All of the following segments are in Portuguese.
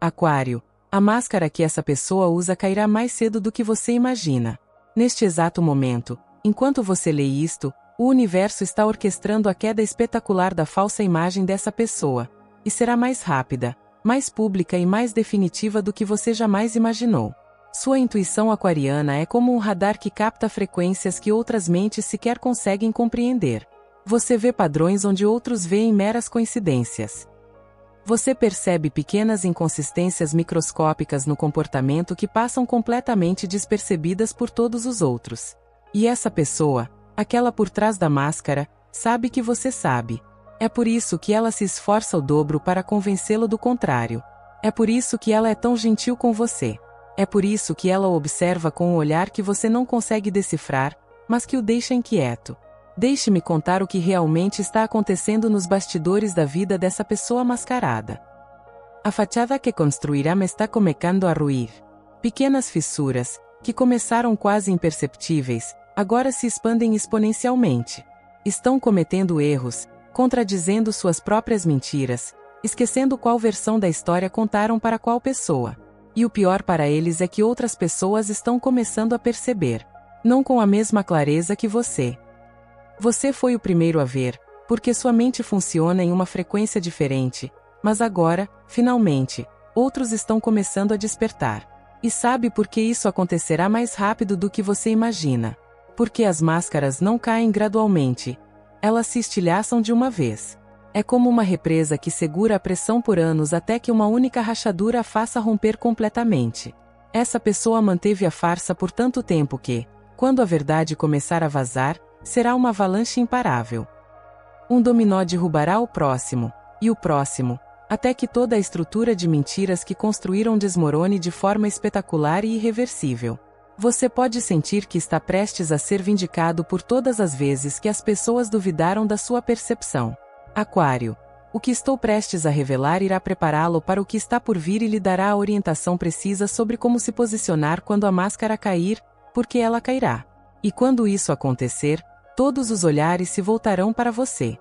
Aquário, a máscara que essa pessoa usa cairá mais cedo do que você imagina. Neste exato momento, enquanto você lê isto, o universo está orquestrando a queda espetacular da falsa imagem dessa pessoa, e será mais rápida, mais pública e mais definitiva do que você jamais imaginou. Sua intuição aquariana é como um radar que capta frequências que outras mentes sequer conseguem compreender. Você vê padrões onde outros veem meras coincidências. Você percebe pequenas inconsistências microscópicas no comportamento que passam completamente despercebidas por todos os outros. E essa pessoa, aquela por trás da máscara, sabe que você sabe. É por isso que ela se esforça o dobro para convencê-lo do contrário. É por isso que ela é tão gentil com você. É por isso que ela o observa com um olhar que você não consegue decifrar, mas que o deixa inquieto. Deixe-me contar o que realmente está acontecendo nos bastidores da vida dessa pessoa mascarada. A fachada que construirá me está começando a ruir. Pequenas fissuras, que começaram quase imperceptíveis, agora se expandem exponencialmente. Estão cometendo erros, contradizendo suas próprias mentiras, esquecendo qual versão da história contaram para qual pessoa. E o pior para eles é que outras pessoas estão começando a perceber. Não com a mesma clareza que você. Você foi o primeiro a ver, porque sua mente funciona em uma frequência diferente, mas agora, finalmente, outros estão começando a despertar. E sabe por que isso acontecerá mais rápido do que você imagina? Porque as máscaras não caem gradualmente, elas se estilhaçam de uma vez. É como uma represa que segura a pressão por anos até que uma única rachadura a faça romper completamente. Essa pessoa manteve a farsa por tanto tempo que, quando a verdade começar a vazar, será uma avalanche imparável. Um dominó derrubará o próximo, e o próximo, até que toda a estrutura de mentiras que construíram desmorone de forma espetacular e irreversível. Você pode sentir que está prestes a ser vindicado por todas as vezes que as pessoas duvidaram da sua percepção. Aquário, o que estou prestes a revelar irá prepará-lo para o que está por vir e lhe dará a orientação precisa sobre como se posicionar quando a máscara cair, porque ela cairá. E quando isso acontecer, todos os olhares se voltarão para você.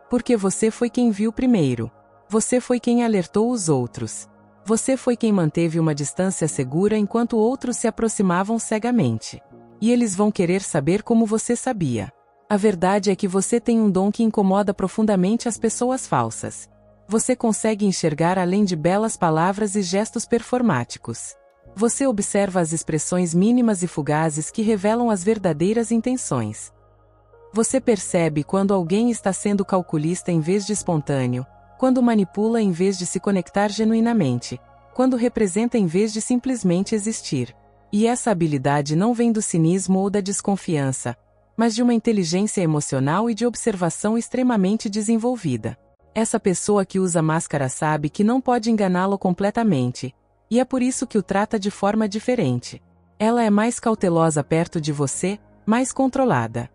Porque você foi quem viu primeiro. Você foi quem alertou os outros. Você foi quem manteve uma distância segura enquanto outros se aproximavam cegamente. E eles vão querer saber como você sabia. A verdade é que você tem um dom que incomoda profundamente as pessoas falsas. Você consegue enxergar além de belas palavras e gestos performáticos. Você observa as expressões mínimas e fugazes que revelam as verdadeiras intenções. Você percebe quando alguém está sendo calculista em vez de espontâneo, quando manipula em vez de se conectar genuinamente, quando representa em vez de simplesmente existir. E essa habilidade não vem do cinismo ou da desconfiança, mas de uma inteligência emocional e de observação extremamente desenvolvida. Essa pessoa que usa máscara sabe que não pode enganá-lo completamente, e é por isso que o trata de forma diferente. Ela é mais cautelosa perto de você, mais controlada.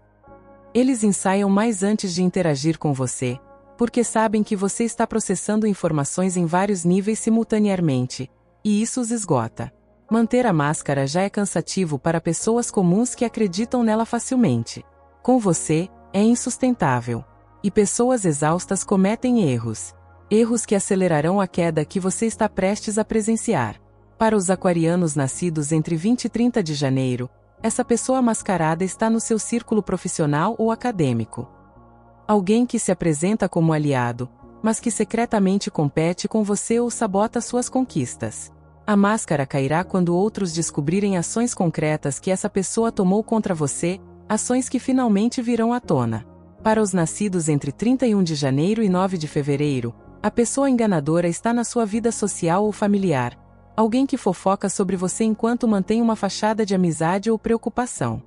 Eles ensaiam mais antes de interagir com você, porque sabem que você está processando informações em vários níveis simultaneamente, e isso os esgota. Manter a máscara já é cansativo para pessoas comuns que acreditam nela facilmente. Com você, é insustentável. E pessoas exaustas cometem erros. Erros que acelerarão a queda que você está prestes a presenciar. Para os aquarianos nascidos entre 20 e 30 de janeiro, essa pessoa mascarada está no seu círculo profissional ou acadêmico. Alguém que se apresenta como aliado, mas que secretamente compete com você ou sabota suas conquistas. A máscara cairá quando outros descobrirem ações concretas que essa pessoa tomou contra você, ações que finalmente virão à tona. Para os nascidos entre 31 de janeiro e 9 de fevereiro, a pessoa enganadora está na sua vida social ou familiar, alguém que fofoca sobre você enquanto mantém uma fachada de amizade ou preocupação.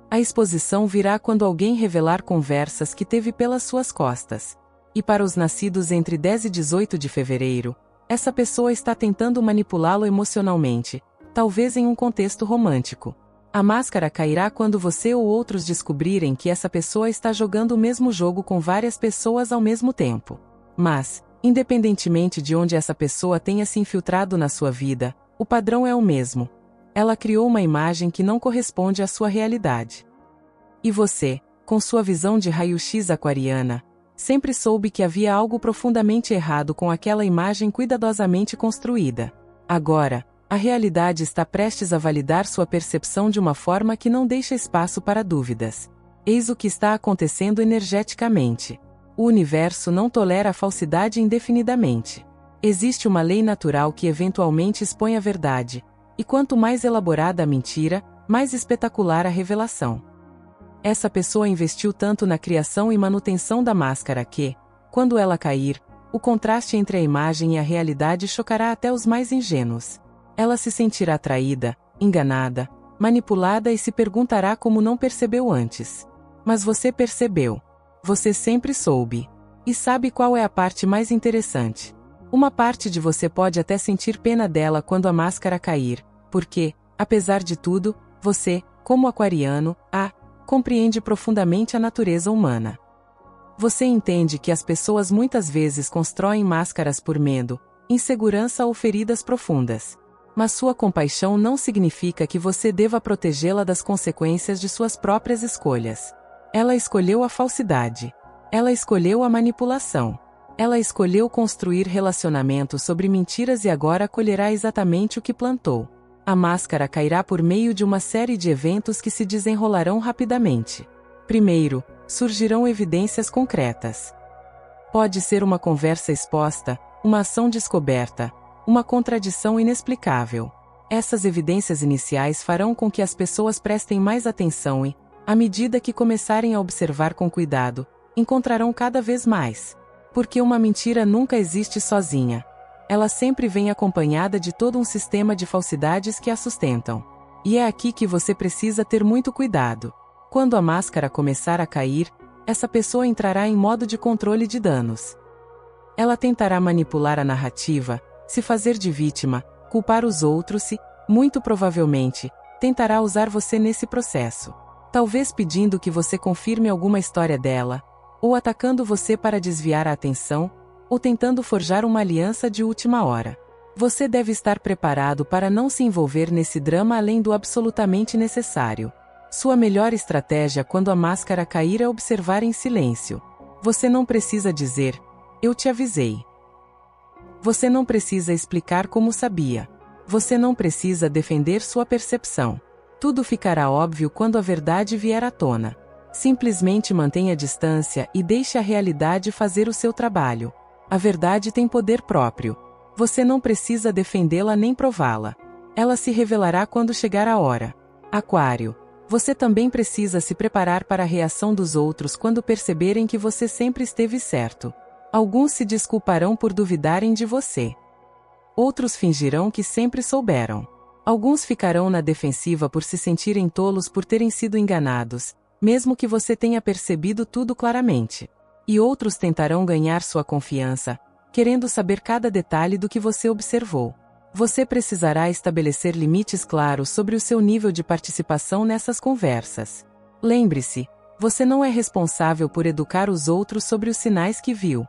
A exposição virá quando alguém revelar conversas que teve pelas suas costas. E para os nascidos entre 10 e 18 de fevereiro, essa pessoa está tentando manipulá-lo emocionalmente, talvez em um contexto romântico. A máscara cairá quando você ou outros descobrirem que essa pessoa está jogando o mesmo jogo com várias pessoas ao mesmo tempo. Mas, independentemente de onde essa pessoa tenha se infiltrado na sua vida, o padrão é o mesmo. Ela criou uma imagem que não corresponde à sua realidade. E você, com sua visão de raio-x aquariana, Sempre soube que havia algo profundamente errado com aquela imagem cuidadosamente construída. Agora, a realidade está prestes a validar sua percepção de uma forma que não deixa espaço para dúvidas. Eis o que está acontecendo energeticamente. O universo não tolera a falsidade indefinidamente. Existe uma lei natural que eventualmente expõe a verdade, e quanto mais elaborada a mentira, mais espetacular a revelação. Essa pessoa investiu tanto na criação e manutenção da máscara que, quando ela cair, o contraste entre a imagem e a realidade chocará até os mais ingênuos. Ela se sentirá traída, enganada, manipulada e se perguntará como não percebeu antes. Mas você percebeu. Você sempre soube. E sabe qual é a parte mais interessante? Uma parte de você pode até sentir pena dela quando a máscara cair, porque, apesar de tudo, você, como aquariano, compreende profundamente a natureza humana. Você entende que as pessoas muitas vezes constroem máscaras por medo, insegurança ou feridas profundas. Mas sua compaixão não significa que você deva protegê-la das consequências de suas próprias escolhas. Ela escolheu a falsidade. Ela escolheu a manipulação. Ela escolheu construir relacionamentos sobre mentiras e agora colherá exatamente o que plantou. A máscara cairá por meio de uma série de eventos que se desenrolarão rapidamente. Primeiro, surgirão evidências concretas. Pode ser uma conversa exposta, uma ação descoberta, uma contradição inexplicável. Essas evidências iniciais farão com que as pessoas prestem mais atenção e, à medida que começarem a observar com cuidado, encontrarão cada vez mais. Porque uma mentira nunca existe sozinha. Ela sempre vem acompanhada de todo um sistema de falsidades que a sustentam. E é aqui que você precisa ter muito cuidado. Quando a máscara começar a cair, essa pessoa entrará em modo de controle de danos. Ela tentará manipular a narrativa, se fazer de vítima, culpar os outros e, muito provavelmente, tentará usar você nesse processo. Talvez pedindo que você confirme alguma história dela, ou atacando você para desviar a atenção, ou tentando forjar uma aliança de última hora. Você deve estar preparado para não se envolver nesse drama além do absolutamente necessário. Sua melhor estratégia quando a máscara cair é observar em silêncio. Você não precisa dizer, eu te avisei. Você não precisa explicar como sabia. Você não precisa defender sua percepção. Tudo ficará óbvio quando a verdade vier à tona. Simplesmente mantenha distância e deixe a realidade fazer o seu trabalho. A verdade tem poder próprio. Você não precisa defendê-la nem prová-la. Ela se revelará quando chegar a hora. Aquário. Você também precisa se preparar para a reação dos outros quando perceberem que você sempre esteve certo. Alguns se desculparão por duvidarem de você. Outros fingirão que sempre souberam. Alguns ficarão na defensiva por se sentirem tolos por terem sido enganados, mesmo que você tenha percebido tudo claramente. E outros tentarão ganhar sua confiança, querendo saber cada detalhe do que você observou. Você precisará estabelecer limites claros sobre o seu nível de participação nessas conversas. Lembre-se, você não é responsável por educar os outros sobre os sinais que viu.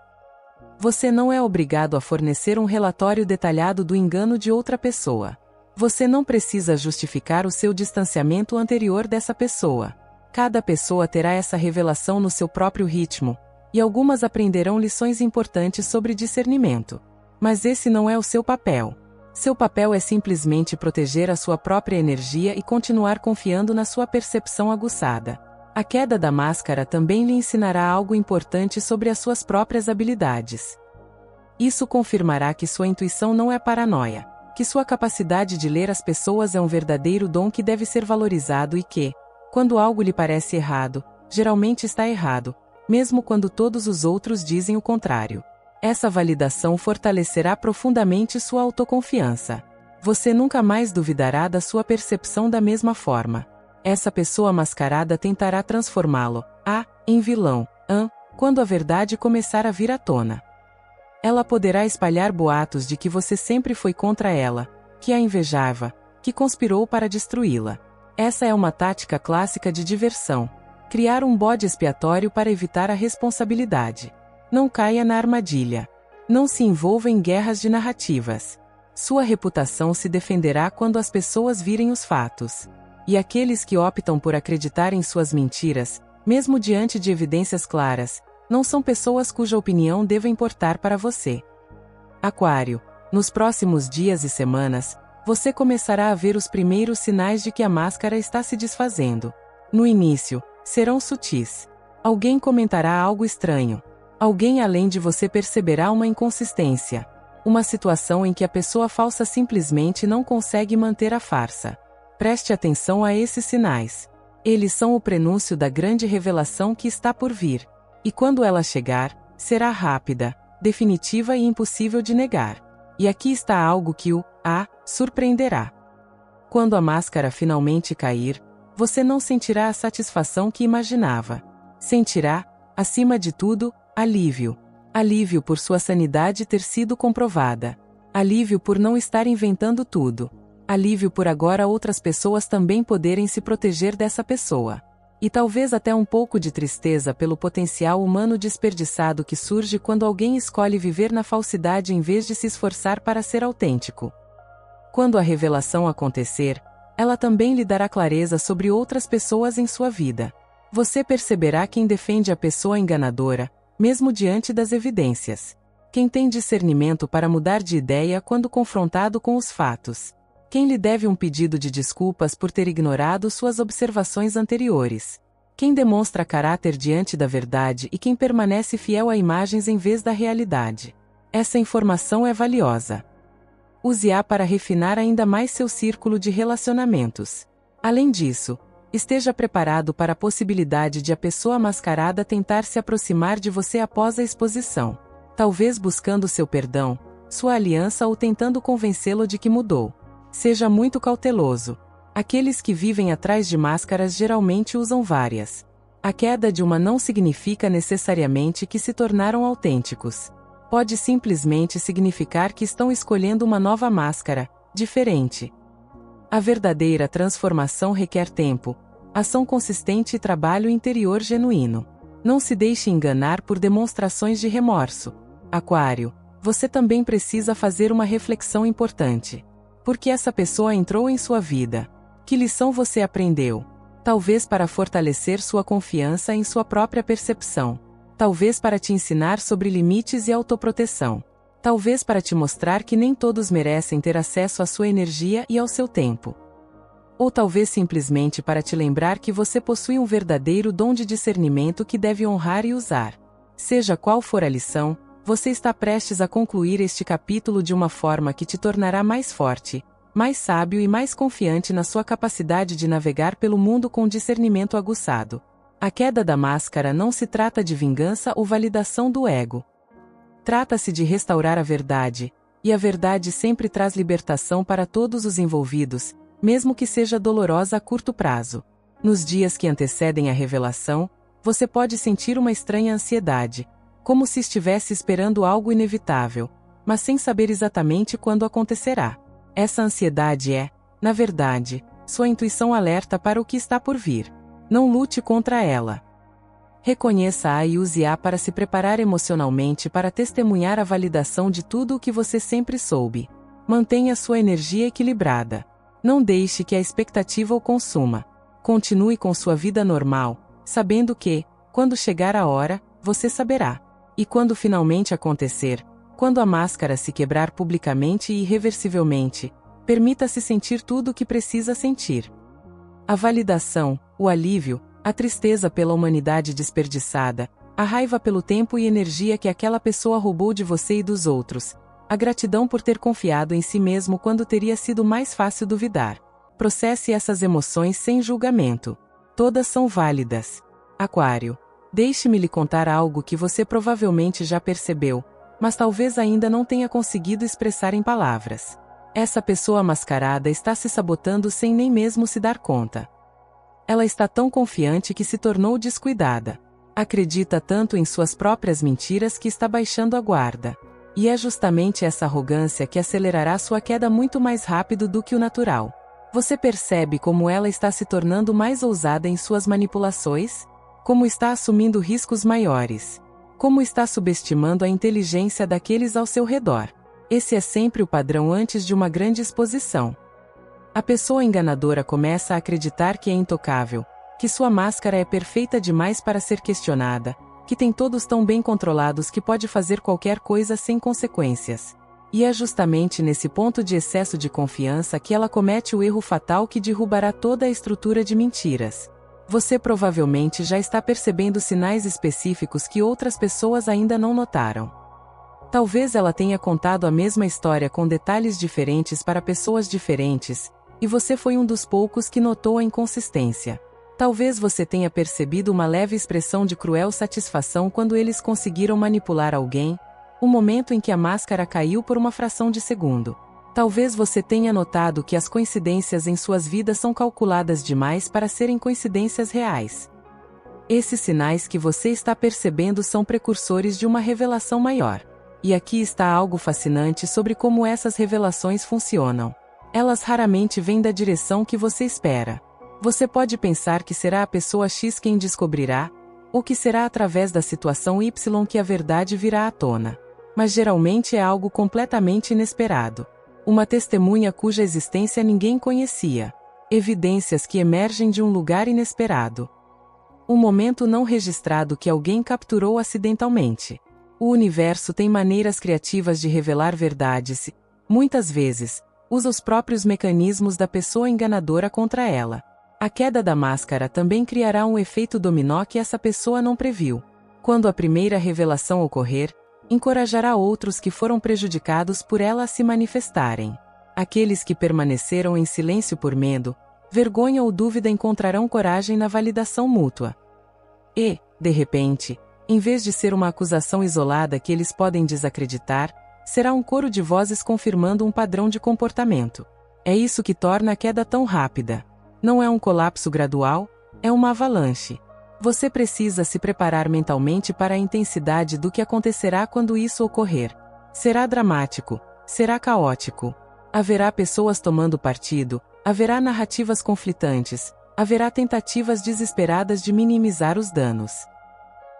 Você não é obrigado a fornecer um relatório detalhado do engano de outra pessoa. Você não precisa justificar o seu distanciamento anterior dessa pessoa. Cada pessoa terá essa revelação no seu próprio ritmo, e algumas aprenderão lições importantes sobre discernimento. Mas esse não é o seu papel. Seu papel é simplesmente proteger a sua própria energia e continuar confiando na sua percepção aguçada. A queda da máscara também lhe ensinará algo importante sobre as suas próprias habilidades. Isso confirmará que sua intuição não é paranoia, que sua capacidade de ler as pessoas é um verdadeiro dom que deve ser valorizado e que, quando algo lhe parece errado, geralmente está errado, mesmo quando todos os outros dizem o contrário. Essa validação fortalecerá profundamente sua autoconfiança. Você nunca mais duvidará da sua percepção da mesma forma. Essa pessoa mascarada tentará transformá-lo, em vilão, quando a verdade começar a vir à tona. Ela poderá espalhar boatos de que você sempre foi contra ela, que a invejava, que conspirou para destruí-la. Essa é uma tática clássica de diversão. Criar um bode expiatório para evitar a responsabilidade. Não caia na armadilha. Não se envolva em guerras de narrativas. Sua reputação se defenderá quando as pessoas virem os fatos. E aqueles que optam por acreditar em suas mentiras, mesmo diante de evidências claras, não são pessoas cuja opinião deva importar para você. Aquário, nos próximos dias e semanas, você começará a ver os primeiros sinais de que a máscara está se desfazendo. No início, serão sutis. Alguém comentará algo estranho. Alguém além de você perceberá uma inconsistência. Uma situação em que a pessoa falsa simplesmente não consegue manter a farsa. Preste atenção a esses sinais. Eles são o prenúncio da grande revelação que está por vir. E quando ela chegar, será rápida, definitiva e impossível de negar. E aqui está algo que o surpreenderá. Quando a máscara finalmente cair, você não sentirá a satisfação que imaginava. Sentirá, acima de tudo, alívio. Alívio por sua sanidade ter sido comprovada. Alívio por não estar inventando tudo. Alívio por agora outras pessoas também poderem se proteger dessa pessoa. E talvez até um pouco de tristeza pelo potencial humano desperdiçado que surge quando alguém escolhe viver na falsidade em vez de se esforçar para ser autêntico. Quando a revelação acontecer, ela também lhe dará clareza sobre outras pessoas em sua vida. Você perceberá quem defende a pessoa enganadora, mesmo diante das evidências. Quem tem discernimento para mudar de ideia quando confrontado com os fatos. Quem lhe deve um pedido de desculpas por ter ignorado suas observações anteriores. Quem demonstra caráter diante da verdade e quem permanece fiel a imagens em vez da realidade. Essa informação é valiosa. Use-a para refinar ainda mais seu círculo de relacionamentos. Além disso, esteja preparado para a possibilidade de a pessoa mascarada tentar se aproximar de você após a exposição. Talvez buscando seu perdão, sua aliança ou tentando convencê-lo de que mudou. Seja muito cauteloso. Aqueles que vivem atrás de máscaras geralmente usam várias. A queda de uma não significa necessariamente que se tornaram autênticos. Pode simplesmente significar que estão escolhendo uma nova máscara, diferente. A verdadeira transformação requer tempo, ação consistente e trabalho interior genuíno. Não se deixe enganar por demonstrações de remorso. Aquário, você também precisa fazer uma reflexão importante. Por que essa pessoa entrou em sua vida? Que lição você aprendeu? Talvez para fortalecer sua confiança em sua própria percepção. Talvez para te ensinar sobre limites e autoproteção. Talvez para te mostrar que nem todos merecem ter acesso à sua energia e ao seu tempo. Ou talvez simplesmente para te lembrar que você possui um verdadeiro dom de discernimento que deve honrar e usar. Seja qual for a lição, você está prestes a concluir este capítulo de uma forma que te tornará mais forte, mais sábio e mais confiante na sua capacidade de navegar pelo mundo com discernimento aguçado. A queda da máscara não se trata de vingança ou validação do ego. Trata-se de restaurar a verdade, e a verdade sempre traz libertação para todos os envolvidos, mesmo que seja dolorosa a curto prazo. Nos dias que antecedem a revelação, você pode sentir uma estranha ansiedade, como se estivesse esperando algo inevitável, mas sem saber exatamente quando acontecerá. Essa ansiedade é, na verdade, sua intuição alerta para o que está por vir. Não lute contra ela. Reconheça-a e use-a para se preparar emocionalmente para testemunhar a validação de tudo o que você sempre soube. Mantenha sua energia equilibrada. Não deixe que a expectativa o consuma. Continue com sua vida normal, sabendo que, quando chegar a hora, você saberá. E quando finalmente acontecer, quando a máscara se quebrar publicamente e irreversivelmente, permita-se sentir tudo o que precisa sentir. A validação, o alívio, a tristeza pela humanidade desperdiçada, a raiva pelo tempo e energia que aquela pessoa roubou de você e dos outros, a gratidão por ter confiado em si mesmo quando teria sido mais fácil duvidar. Processe essas emoções sem julgamento. Todas são válidas. Aquário, deixe-me lhe contar algo que você provavelmente já percebeu, mas talvez ainda não tenha conseguido expressar em palavras. Essa pessoa mascarada está se sabotando sem nem mesmo se dar conta. Ela está tão confiante que se tornou descuidada. Acredita tanto em suas próprias mentiras que está baixando a guarda. E é justamente essa arrogância que acelerará sua queda muito mais rápido do que o natural. Você percebe como ela está se tornando mais ousada em suas manipulações? Como está assumindo riscos maiores? Como está subestimando a inteligência daqueles ao seu redor? Esse é sempre o padrão antes de uma grande exposição. A pessoa enganadora começa a acreditar que é intocável, que sua máscara é perfeita demais para ser questionada, que tem todos tão bem controlados que pode fazer qualquer coisa sem consequências. E é justamente nesse ponto de excesso de confiança que ela comete o erro fatal que derrubará toda a estrutura de mentiras. Você provavelmente já está percebendo sinais específicos que outras pessoas ainda não notaram. Talvez ela tenha contado a mesma história com detalhes diferentes para pessoas diferentes, e você foi um dos poucos que notou a inconsistência. Talvez você tenha percebido uma leve expressão de cruel satisfação quando eles conseguiram manipular alguém, o momento em que a máscara caiu por uma fração de segundo. Talvez você tenha notado que as coincidências em suas vidas são calculadas demais para serem coincidências reais. Esses sinais que você está percebendo são precursores de uma revelação maior. E aqui está algo fascinante sobre como essas revelações funcionam. Elas raramente vêm da direção que você espera. Você pode pensar que será a pessoa X quem descobrirá, ou que será através da situação Y que a verdade virá à tona. Mas geralmente é algo completamente inesperado. Uma testemunha cuja existência ninguém conhecia. Evidências que emergem de um lugar inesperado. Um momento não registrado que alguém capturou acidentalmente. O universo tem maneiras criativas de revelar verdades e, muitas vezes, usa os próprios mecanismos da pessoa enganadora contra ela. A queda da máscara também criará um efeito dominó que essa pessoa não previu. Quando a primeira revelação ocorrer, encorajará outros que foram prejudicados por ela a se manifestarem. Aqueles que permaneceram em silêncio por medo, vergonha ou dúvida encontrarão coragem na validação mútua. E, de repente, em vez de ser uma acusação isolada que eles podem desacreditar, será um coro de vozes confirmando um padrão de comportamento. É isso que torna a queda tão rápida. Não é um colapso gradual, é uma avalanche. Você precisa se preparar mentalmente para a intensidade do que acontecerá quando isso ocorrer. Será dramático, será caótico. Haverá pessoas tomando partido, haverá narrativas conflitantes, haverá tentativas desesperadas de minimizar os danos.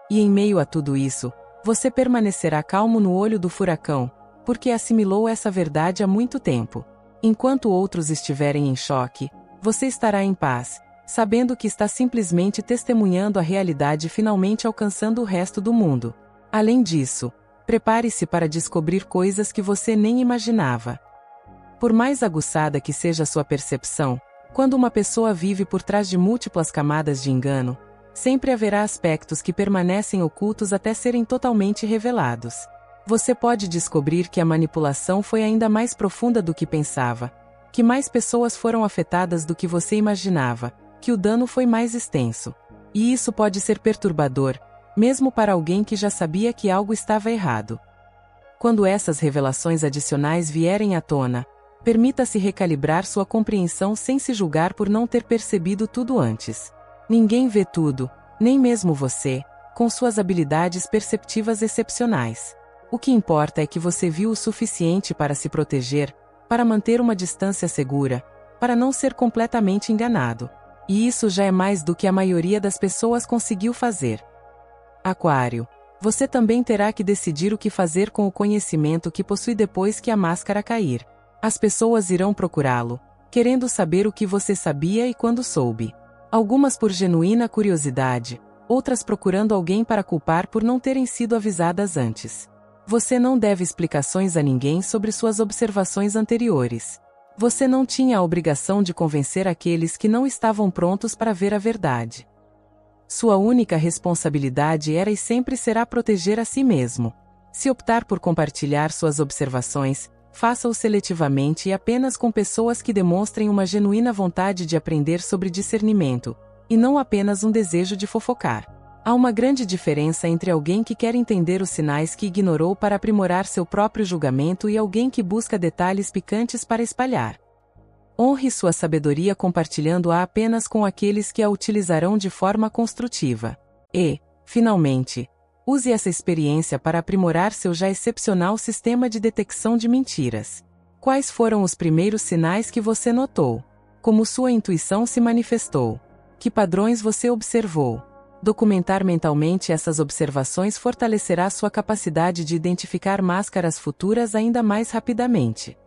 E em meio a tudo isso, você permanecerá calmo no olho do furacão, porque assimilou essa verdade há muito tempo. Enquanto outros estiverem em choque, você estará em paz, sabendo que está simplesmente testemunhando a realidade finalmente alcançando o resto do mundo. Além disso, prepare-se para descobrir coisas que você nem imaginava. Por mais aguçada que seja a sua percepção, quando uma pessoa vive por trás de múltiplas camadas de engano, sempre haverá aspectos que permanecem ocultos até serem totalmente revelados. Você pode descobrir que a manipulação foi ainda mais profunda do que pensava, que mais pessoas foram afetadas do que você imaginava, que o dano foi mais extenso. E isso pode ser perturbador, mesmo para alguém que já sabia que algo estava errado. Quando essas revelações adicionais vierem à tona, permita-se recalibrar sua compreensão sem se julgar por não ter percebido tudo antes. Ninguém vê tudo, nem mesmo você, com suas habilidades perceptivas excepcionais. O que importa é que você viu o suficiente para se proteger, para manter uma distância segura, para não ser completamente enganado. E isso já é mais do que a maioria das pessoas conseguiu fazer. Aquário, você também terá que decidir o que fazer com o conhecimento que possui depois que a máscara cair. As pessoas irão procurá-lo, querendo saber o que você sabia e quando soube. Algumas por genuína curiosidade, outras procurando alguém para culpar por não terem sido avisadas antes. Você não deve explicações a ninguém sobre suas observações anteriores. Você não tinha a obrigação de convencer aqueles que não estavam prontos para ver a verdade. Sua única responsabilidade era e sempre será proteger a si mesmo. Se optar por compartilhar suas observações, faça-o seletivamente e apenas com pessoas que demonstrem uma genuína vontade de aprender sobre discernimento, e não apenas um desejo de fofocar. Há uma grande diferença entre alguém que quer entender os sinais que ignorou para aprimorar seu próprio julgamento e alguém que busca detalhes picantes para espalhar. Honre sua sabedoria compartilhando-a apenas com aqueles que a utilizarão de forma construtiva. E, finalmente, use essa experiência para aprimorar seu já excepcional sistema de detecção de mentiras. Quais foram os primeiros sinais que você notou? Como sua intuição se manifestou? Que padrões você observou? Documentar mentalmente essas observações fortalecerá sua capacidade de identificar máscaras futuras ainda mais rapidamente.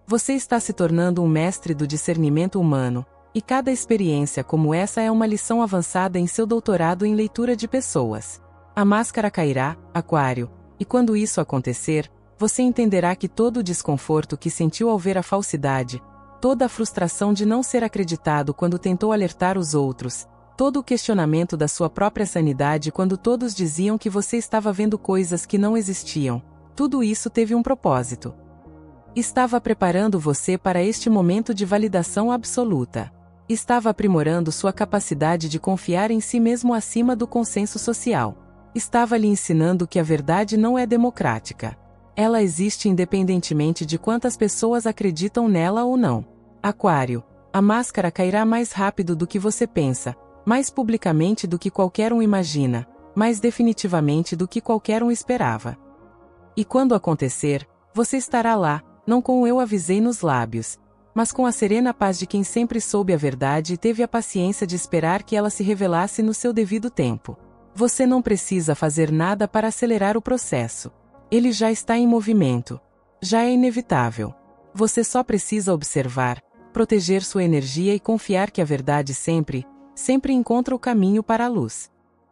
Você está se tornando um mestre do discernimento humano, e cada experiência como essa é uma lição avançada em seu doutorado em leitura de pessoas. A máscara cairá, Aquário, e quando isso acontecer, você entenderá que todo o desconforto que sentiu ao ver a falsidade, toda a frustração de não ser acreditado quando tentou alertar os outros, todo o questionamento da sua própria sanidade quando todos diziam que você estava vendo coisas que não existiam, tudo isso teve um propósito. Estava preparando você para este momento de validação absoluta. Estava aprimorando sua capacidade de confiar em si mesmo acima do consenso social. Estava lhe ensinando que a verdade não é democrática. Ela existe independentemente de quantas pessoas acreditam nela ou não. Aquário, a máscara cairá mais rápido do que você pensa, mais publicamente do que qualquer um imagina, mais definitivamente do que qualquer um esperava. E quando acontecer, você estará lá, não com o eu avisei nos lábios, mas com a serena paz de quem sempre soube a verdade e teve a paciência de esperar que ela se revelasse no seu devido tempo. Você não precisa fazer nada para acelerar o processo. Ele já está em movimento. Já é inevitável. Você só precisa observar, proteger sua energia e confiar que a verdade sempre encontra o caminho para a luz.